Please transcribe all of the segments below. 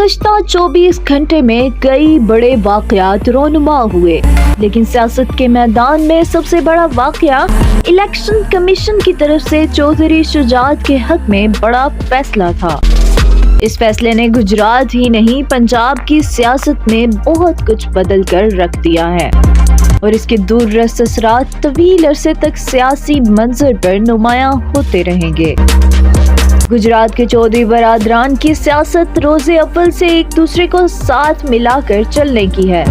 गुज़श्ता 24 घंटे में कई बड़े वाक़यात रोनुमा हुए, लेकिन सियासत के मैदान में सबसे बड़ा वाक़या इलेक्शन कमीशन की तरफ से चौधरी शुजात के हक में बड़ा फैसला था। इस फैसले ने गुजरात ही नहीं पंजाब की सियासत में बहुत कुछ बदल कर रख दिया है और इसके दूररस असरात तवील अरसे तक सियासी मंजर पर नुमायां होते रहेंगे। गुजरात के चौधरी बरादरान की सियासत रोज़े अव्वल से एक दूसरे को साथ मिलाकर चलने की है।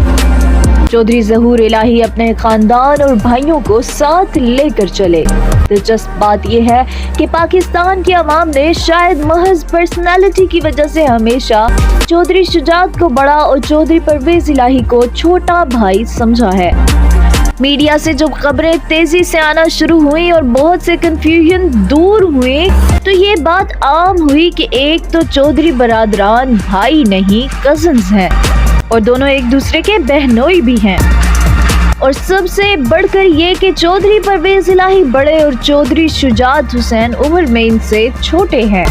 चौधरी ज़हूर इलाही अपने खानदान और भाइयों को साथ लेकर चले। दिलचस्प बात यह है कि पाकिस्तान की आवाम ने शायद महज पर्सनालिटी की वजह से हमेशा चौधरी शुजात को बड़ा और चौधरी परवेज इलाही को छोटा भाई समझा है। मीडिया से जब खबरें तेजी से आना शुरू हुई और बहुत से कंफ्यूजन दूर हुए तो ये बात आम हुई कि एक तो चौधरी बरादरान भाई नहीं कजिन्स हैं और दोनों एक दूसरे के बहनोई भी हैं, और सबसे बढ़कर ये कि चौधरी परवेज इलाही बड़े और चौधरी शुजात हुसैन उम्र में इनसे छोटे हैं।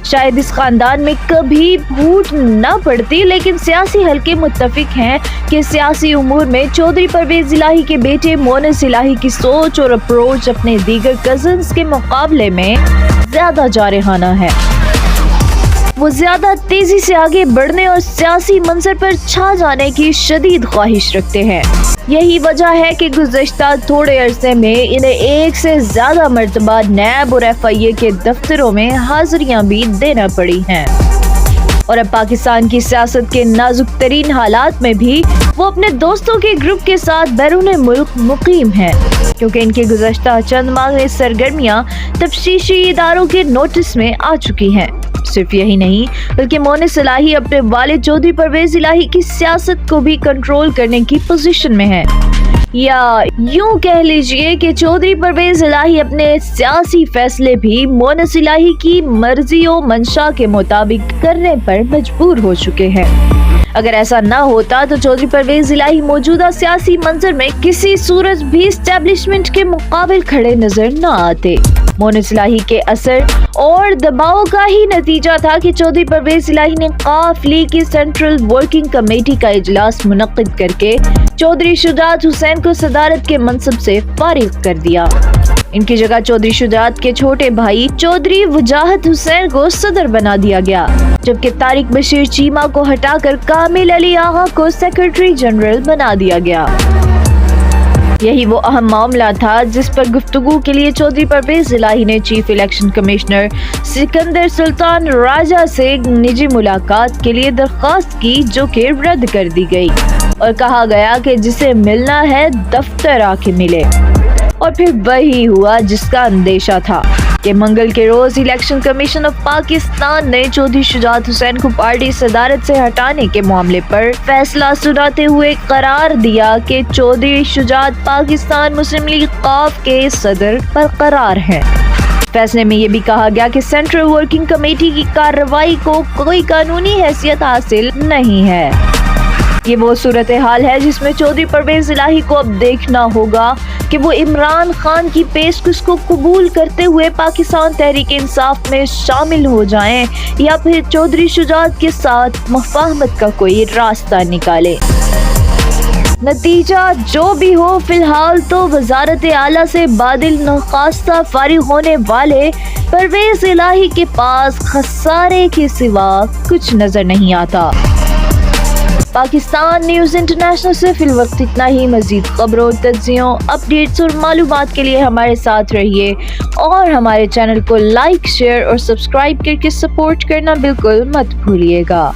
शायद इस खानदान में कभी फूट न पड़ती, लेकिन सियासी हल्के मुत्तफिक हैं कि सियासी उमूर में चौधरी परवेज इलाही के बेटे मोनस इलाही की सोच और अप्रोच अपने दीगर कजिन्स के मुकाबले में ज्यादा जारहाना है। वो ज्यादा तेजी से आगे बढ़ने और सियासी मंजर पर छा जाने की शदीद ख्वाहिश रखते हैं। यही वजह है कि गुज़श्ता थोड़े अरसे में इन्हें एक से ज्यादा मर्तबा नैब और FIA के दफ्तरों में हाजिरियां भी देना पड़ी हैं। और अब पाकिस्तान की सियासत के नाजुक तरीन हालात में भी वो अपने दोस्तों के ग्रुप के साथ बैरून मुल्क मुकीम हैं, क्योंकि इनके गुज़श्ता चंद माह में सरगर्मियां तफ्तीशी इदारों के नोटिस में आ चुकी हैं। सिर्फ यही नहीं बल्कि मोनस इलाही अपने वालिद चौधरी परवेज इलाही की सियासत को भी कंट्रोल करने की पोजीशन में है, या यूं कह लीजिए कि चौधरी परवेज इलाही अपने सियासी फैसले भी मोनस इलाही की मर्जी और मंशा के मुताबिक करने पर मजबूर हो चुके हैं। अगर ऐसा न होता तो चौधरी परवेज इलाही मौजूदा सियासी मंजर में किसी सूरत भी एस्टेब्लिशमेंट के मुकाबिल खड़े नजर न आते। मोनस इलाही के असर और दबाव का ही नतीजा था कि चौधरी परवेज इलाही ने काफ लीग की सेंट्रल वर्किंग कमेटी का इजलास मुनक्किद करके चौधरी शुजात हुसैन को सदारत के मनसब से फारिग कर दिया। इनकी जगह चौधरी शुजात के छोटे भाई चौधरी वजाहत हुसैन को सदर बना दिया गया, जबकि तारिक बशीर चीमा को हटाकर कामिल अली आगा को सेक्रेटरी जनरल बना दिया गया। यही वो अहम मामला था जिस पर गुफ्तगू के लिए चौधरी परवेज इलाही ने chief election commissioner Sikandar Sultan Raja से निजी मुलाकात के लिए दरख्वास्त की, जो कि रद्द कर दी गई और कहा गया कि जिसे मिलना है दफ्तर आके मिले। और फिर वही हुआ जिसका अंदेशा था कि मंगल के रोज इलेक्शन कमीशन ऑफ पाकिस्तान ने चौधरी शुजात हुसैन को पार्टी सदारत से हटाने के मामले पर फैसला सुनाते हुए करार दिया कि चौधरी शुजात पाकिस्तान मुस्लिम लीग काफ के सदर बरकरार हैं। फैसले में ये भी कहा गया कि सेंट्रल वर्किंग कमेटी की कार्रवाई को कोई कानूनी हैसियत हासिल नहीं है। ये वो सूरत हाल है जिसमें चौधरी परवेज इलाही को अब देखना होगा कि वो इमरान खान की पेशकश को कबूल करते हुए पाकिस्तान तहरीक इंसाफ में शामिल हो जाएं या फिर चौधरी शुजात के साथ मुफाहमत का कोई रास्ता निकाले। नतीजा जो भी हो, फिलहाल तो वजारत आला से बादिल नखास्ता फारिग होने वाले परवेज इलाही के पास खसारे के सिवा कुछ नजर नहीं आता। पाकिस्तान न्यूज़ इंटरनेशनल से फिल वक्त इतना ही। मजीद खबरों, तज्जियों, अपडेट्स और मालूमात के लिए हमारे साथ रहिए और हमारे चैनल को लाइक, शेयर और सब्सक्राइब करके सपोर्ट करना बिल्कुल मत भूलिएगा।